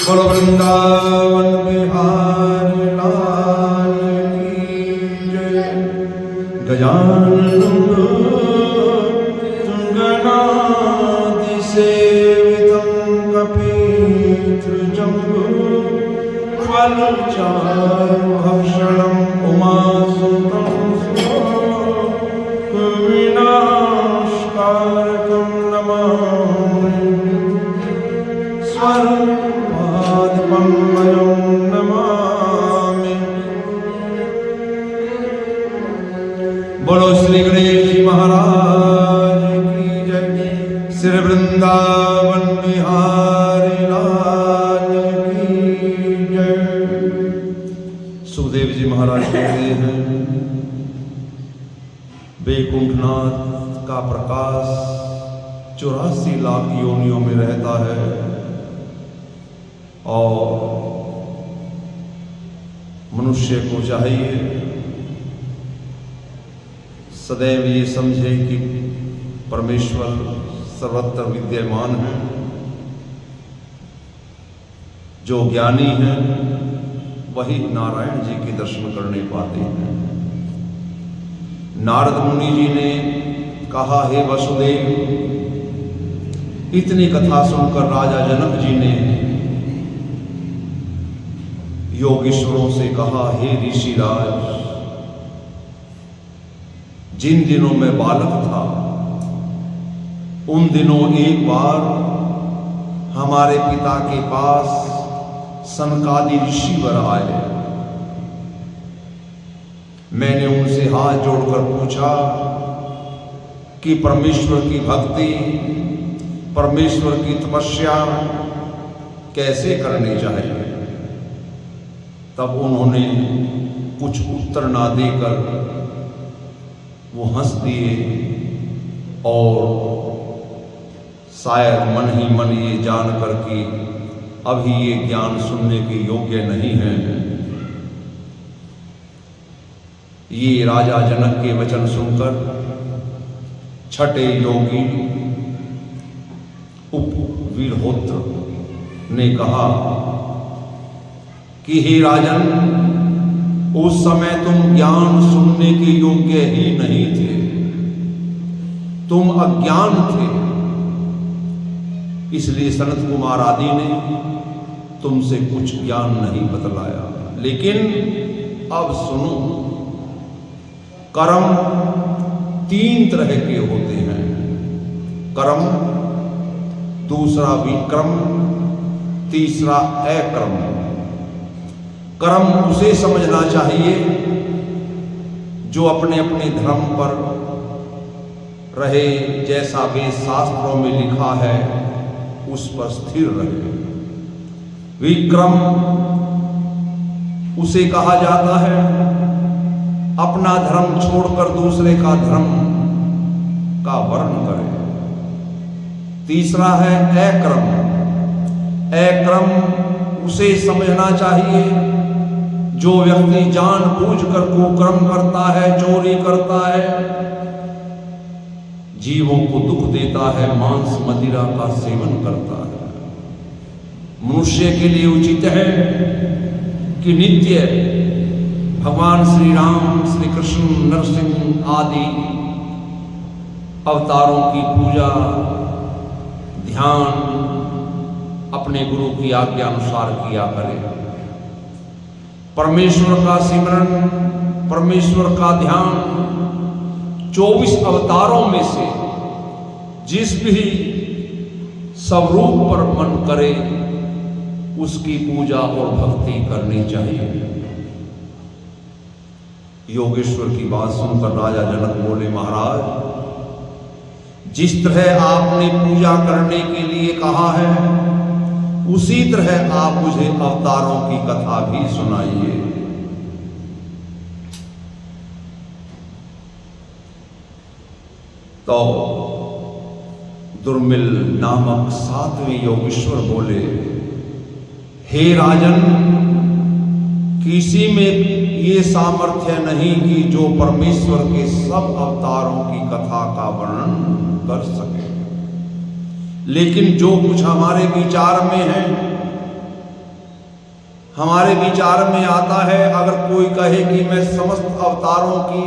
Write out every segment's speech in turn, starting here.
बोलो वृंदावन बिहारी लाल की जय। गजानन तुंगनादिसेवितं कपीतृजम्बो फलचारुभक्षणम् उमासुतं विनाशकारकं नमामि। स्वरूपादिपम्मयं नमामि। बोलो श्री गणेश जी महाराज की जय। श्री वृंदावन बिहारी लाल की जय। सुखदेव जी महाराज कहते हैं, वैकुंठनाथ का प्रकाश 84 लाख योनियों में रहता है और मनुष्य को चाहिए सदैव ये समझे कि परमेश्वर सर्वत्र विद्यमान है। जो ज्ञानी है वही नारायण जी के दर्शन करने पाते हैं। नारद मुनि जी ने कहा, हे वसुदेव, इतनी कथा सुनकर राजा जनक जी ने योगीश्वरों से कहा, हे ऋषिराज, जिन दिनों में बालक था उन दिनों एक बार हमारे पिता के पास सनकादि ऋषिवर आए। मैंने उनसे हाथ जोड़कर पूछा कि परमेश्वर की भक्ति, परमेश्वर की तपस्या कैसे करनी चाहिए। तब उन्होंने कुछ उत्तर ना देकर वो हंस दिए और शायद मन ही मन ये जानकर कि अभी ये ज्ञान सुनने के योग्य नहीं है, ये राजा जनक के वचन सुनकर छठे योगी उपवीरहोत्र ने कहा कि हे राजन, उस समय तुम ज्ञान सुनने के योग्य ही नहीं थे, तुम अज्ञान थे, इसलिए सनत कुमार आदि ने तुमसे कुछ ज्ञान नहीं बतलाया। लेकिन अब सुनो, कर्म 3 तरह के होते हैं। कर्म, दूसरा विक्रम, तीसरा अक्रम। कर्म उसे समझना चाहिए जो अपने अपने धर्म पर रहे, जैसा वेद शास्त्रों में लिखा है उस पर स्थिर रहे। विक्रम उसे कहा जाता है अपना धर्म छोड़कर दूसरे का धर्म का वर्ण करे। तीसरा है अक्रम। अक्रम उसे समझना चाहिए जो व्यक्ति जानबूझकर कुकर्म करता है, चोरी करता है, जीवों को दुख देता है, मांस मदिरा का सेवन करता है। मनुष्य के लिए उचित है कि नित्य भगवान श्री राम, श्री कृष्ण, नरसिंह आदि अवतारों की पूजा, ध्यान अपने गुरु की आज्ञा अनुसार किया करे। परमेश्वर का सिमरन, परमेश्वर का ध्यान 24 अवतारों में से जिस भी स्वरूप पर मन करे उसकी पूजा और भक्ति करनी चाहिए। योगेश्वर की बात सुनकर राजा जनक बोले, महाराज, जिस तरह आपने पूजा करने के लिए कहा है उसी तरह आप मुझे अवतारों की कथा भी सुनाइए। तो दुर्मिल नामक 7वें योगेश्वर बोले, हे राजन, किसी में ये सामर्थ्य नहीं कि जो परमेश्वर के सब अवतारों की कथा का वर्णन कर सके, लेकिन जो कुछ हमारे विचार में है, हमारे विचार में आता है, अगर कोई कहे कि मैं समस्त अवतारों की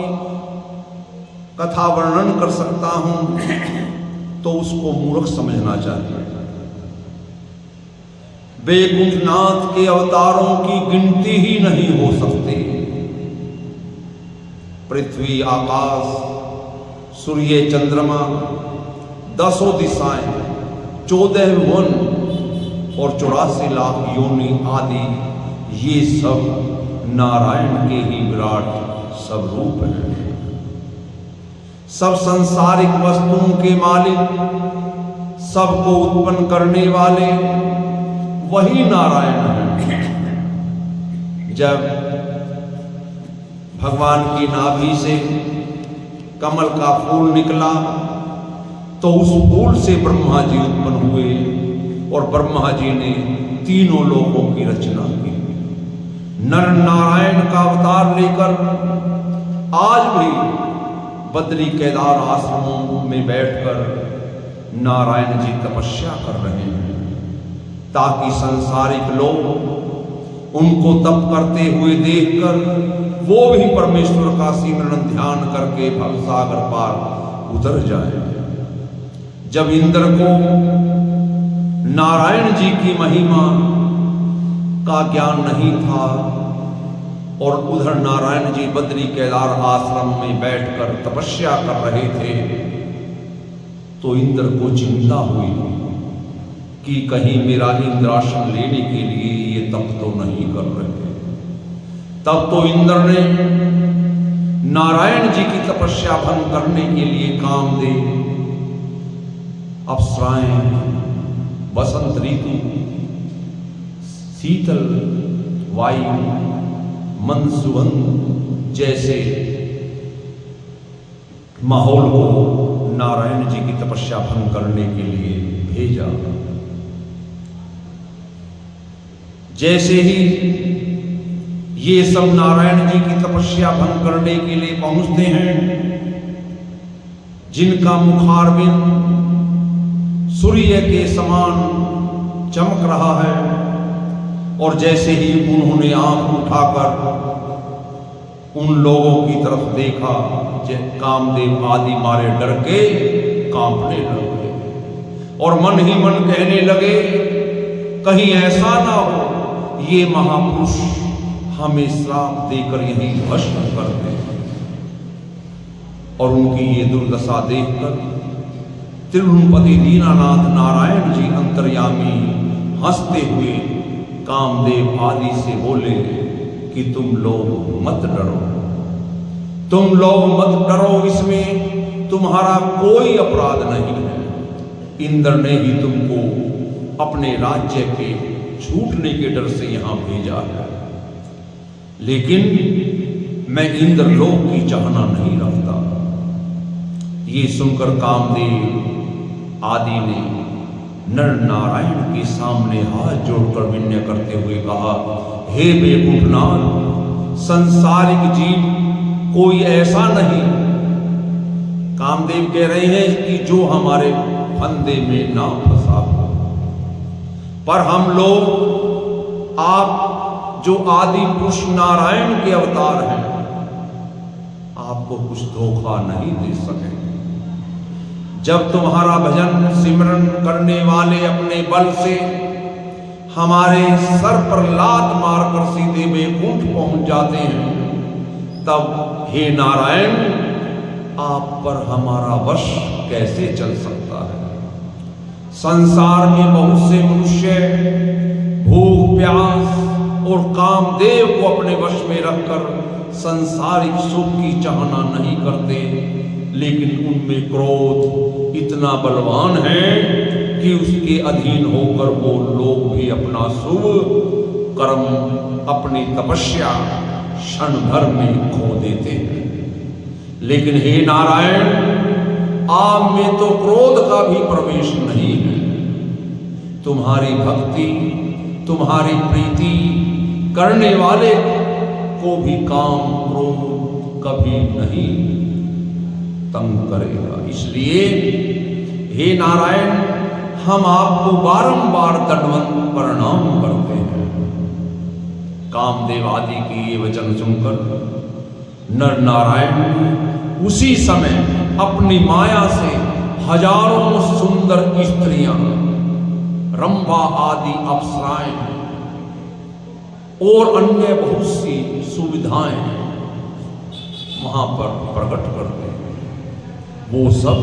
कथा वर्णन कर सकता हूं, तो उसको मूर्ख समझना चाहिए। वैकुंठनाथ के अवतारों की गिनती ही नहीं हो सकती। पृथ्वी, आकाश, सूर्य, चंद्रमा, 10 दिशाएं, 14 भुवन और 84 लाख योनि आदि, ये सब नारायण के ही विराट स्वरूप हैं। सब सांसारिक वस्तुओं के मालिक, सबको उत्पन्न करने वाले वही नारायण है। जब भगवान की नाभि से कमल का फूल निकला तो उस फूल से ब्रह्मा जी उत्पन्न हुए और ब्रह्मा जी ने तीनों लोकों की रचना की। नर नारायण का अवतार लेकर आज भी बद्री केदार आश्रमों में बैठकर नारायण जी तपस्या कर रहे हैं, ताकि सांसारिक लोग उनको तप करते हुए देखकर वो भी परमेश्वर का सिमरन ध्यान करके भवसागर पार उतर जाए। जब इंद्र को नारायण जी की महिमा का ज्ञान नहीं था और उधर नारायण जी बद्री केदार आश्रम में बैठकर तपस्या कर रहे थे, तो इंद्र को चिंता हुई कि कहीं मेरा इंद्रासन लेने के लिए ये तप तो नहीं कर रहे। तब तो इंद्र ने नारायण जी की तपस्या भंग करने के लिए कामदेव, अप्सराएं, बसंत ऋतु, शीतल वायु, मंद सुगंध जैसे माहौल को नारायण जी की तपस्या भंग करने के लिए भेजा। जैसे ही ये सब नारायण जी की तपस्या भंग करने के लिए पहुंचते हैं, जिनका मुखारविंद सूर्य के समान चमक रहा है, और जैसे ही उन्होंने आंख उठाकर उन लोगों की तरफ देखा, कामदेव आदि मारे डर के कांपने लगे और मन ही मन कहने लगे, कहीं ऐसा ना हो ये महापुरुष हमें श्राप देकर यहीं भस्म कर दे। और उनकी ये दुर्दशा देखकर त्रिभुवनपति दीनानाथ नारायण जी अंतर्यामी हंसते हुए कामदेव आदि से बोले कि तुम लोग मत डरो, तुम लोग मत डरो, इसमें तुम्हारा कोई अपराध नहीं है। इंद्र ने ही तुमको अपने राज्य के छूटने के डर से यहां भेजा है, लेकिन मैं इंद्र लोक की चाहना नहीं रखता। ये सुनकर कामदेव आदि ने नर नारायण के सामने हाथ जोड़कर विनय करते हुए कहा, हे वैकुंठनाथ, संसारिक जीव कोई ऐसा नहीं, कामदेव कह रहे हैं कि जो हमारे फंदे में ना फंसा हो, पर हम लोग आप जो आदि पुरुष नारायण के अवतार हैं, आपको कुछ धोखा नहीं दे सके। जब तुम्हारा भजन सिमरन करने वाले अपने बल से हमारे सर पर लात मारकर सीधे वैकुंठ पहुंच जाते हैं, तब हे नारायण आप पर हमारा वश कैसे चल सकता है। संसार में बहुत से मनुष्य भूख प्यास और कामदेव को अपने वश में रखकर संसारिक सुख की चाहना नहीं करते, लेकिन उनमें क्रोध इतना बलवान है कि उसके अधीन होकर वो लोग भी अपना शुभ कर्म, अपनी तपस्या क्षण भर में खो देते हैं। लेकिन हे नारायण, आप में तो क्रोध का भी प्रवेश नहीं है। तुम्हारी भक्ति, तुम्हारी प्रीति करने वाले को भी काम क्रोध कभी नहीं तंग करेगा। इसलिए हे नारायण, हम आपको बारंबार दंडवत प्रणाम करते हैं। कामदेव आदि के ये वचन सुनकर नर नारायण उसी समय अपनी माया से हजारों सुंदर स्त्रियां, रंभा आदि अप्सराएं और अन्य बहुत सी सुविधाएं वहां पर प्रकट करते हैं। वो सब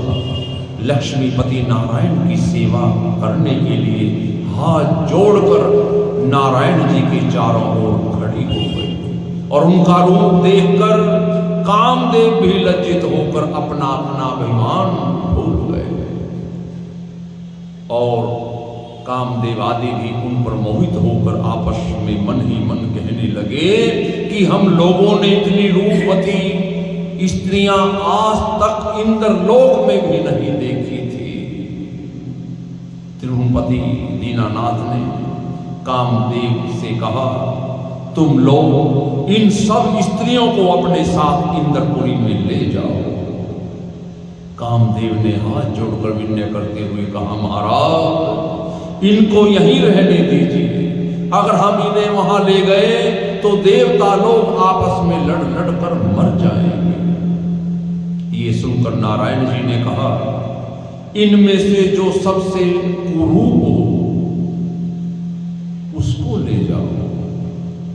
लक्ष्मीपति नारायण की सेवा करने के लिए हाथ जोड़कर नारायण जी के चारों ओर खड़ी हो गई और उनका रूप देखकर कामदेव भी लज्जित होकर अपना अपना अभिमान भूल गए और कामदेव आदि भी उन पर मोहित होकर आपस में मन ही मन कहने लगे कि हम लोगों ने इतनी रूपवती स्त्रियां आज तक इंद्रलोक में भी नहीं देखी थी। त्रिभुवनपति दीनानाथ ने कामदेव से कहा, तुम लोग इन सब स्त्रियों को अपने साथ इंद्रपुरी में ले जाओ। कामदेव ने हाथ जोड़कर विनय करते हुए कहा, महाराज इनको यहीं रहने दीजिए। अगर हम इन्हें वहां ले गए तो देवता लोग आपस में लड़ लड़ कर मर जाएंगे। ये सुनकर नारायण जी ने कहा, इनमें से जो सबसे कुरूप हो उसको ले जाओ।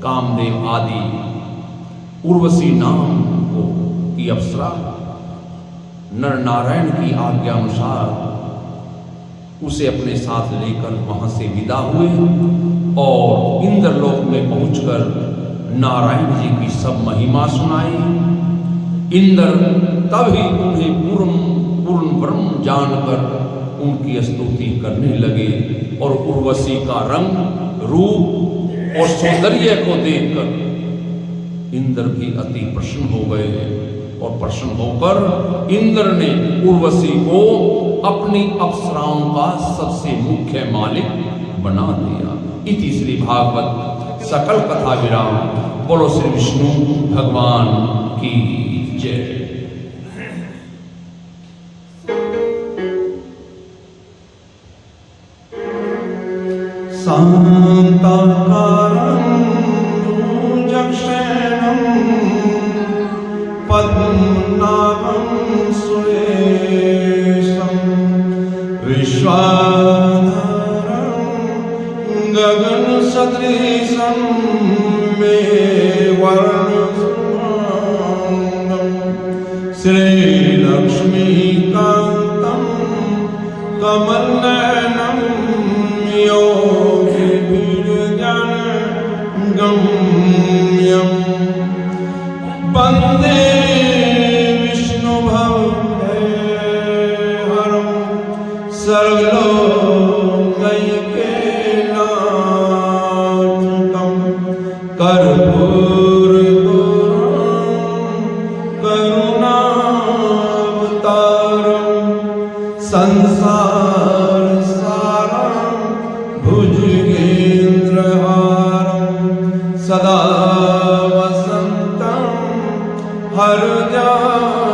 कामदेव आदि उर्वशी नाम की अप्सरा नर नारायण की आज्ञा अनुसार उसे अपने साथ लेकर वहां से विदा हुए और इंद्रलोक में पहुंचकर नारायण जी की सब महिमा सुनाई। इंद्र तभी उन्हें पूर्ण ब्रह्म जानकर उनकी स्तुति करने लगे और उर्वशी का रंग, रूप और सौंदर्य को देखकर इंद्र भी अति प्रसन्न हो गए और प्रसन्न होकर इंद्र ने उर्वशी को अपनी अप्सराओं का सबसे मुख्य मालिक बना दिया। इति श्री भागवत सकल कथा विराम। बोलो श्री विष्णु भगवान की जय। शांताकारं जक्षेणं पद्मनाभं सुरेशं विश्वाधारं गगनसदृशं मेघवर्णं श्रीलक्ष्मीकान्तं कमलनयनं गम्यं वन्दे विष्णुभवहरं सर्वलोकैकनाथं कर्पूरगौरं करुणावतारं संसारसारं भुजगेन्द्रहारं सदा वसन्तं हृदयारविन्दे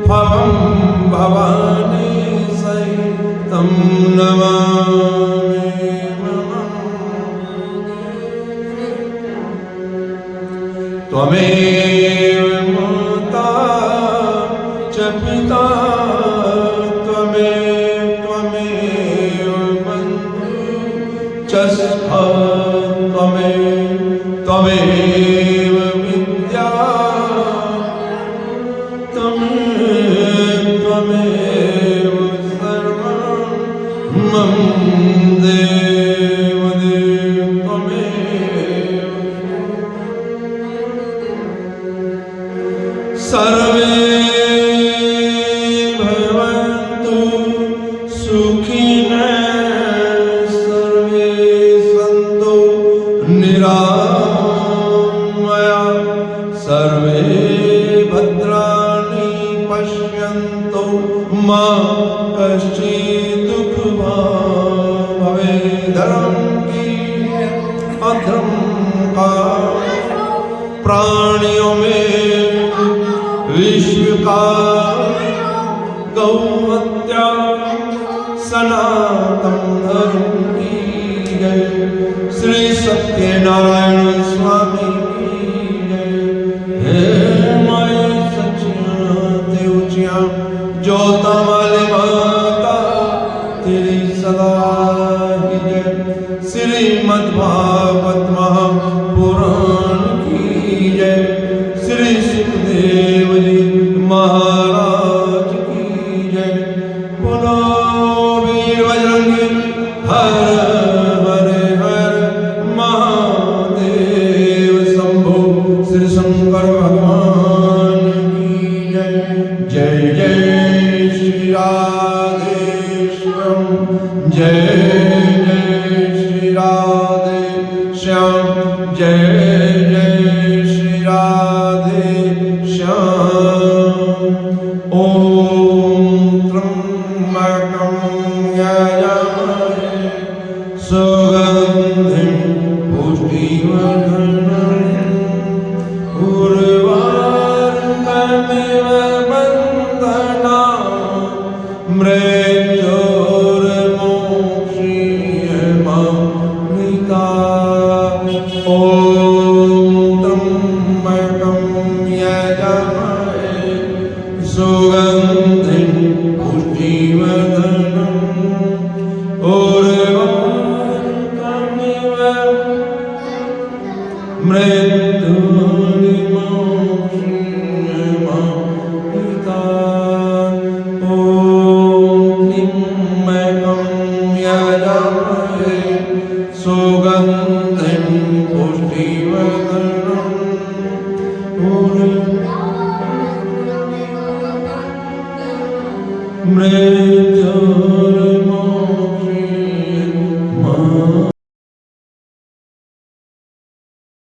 भवं भवानी सहितं नमामि। त्वमेव माता च पिता त्वमेव बन्धु च सखा त्वमेव विद्या त्वमेव सर्वं मम देव त्वमेव। सर्वे भवन्तु सुखिनः सर्वे सन्तु निरामया सर्वे भद्राणि पश्यन्तु मा कश्चित् दुख भवे। धर्म की अधर्म का प्राणियों में विश्व का गौ हत्या सनातन धर्म की जय। श्री सत्यनारायण स्वामी की जय। हे माई सचिया ते ऊंचिया जोता वाले माता तेरी सदा ही जय। श्रीमद्भागवत महापुराण की जय। श्री सुखदेव जी महाराज की जय। बोलो वीर बजरंगी हर हर हर महादेव शंभो। श्री शंकर भगवान की जय। जय जय श्री राधे श्याम। जय जय श्री राधे श्याम। जय जय श्री राधे श्याम। ओम त्र्यंबकं यजामहे सुगंधिं पुष्टिवर्धनम् उर्वारुकमिव बन्धनान् मृत्योर्मोक्षीयमामृतात्। ओम त्र्यंबकं यजामहे सुगंधिं पुष्टिवर्धनम् उर्वारुकमिव मृत्योर्मोक्षीयमामृतात्। ओम त्र्यंबकं यजामहे सुगंधिं पुष्टिवर्धनम् उर्वारुकमिव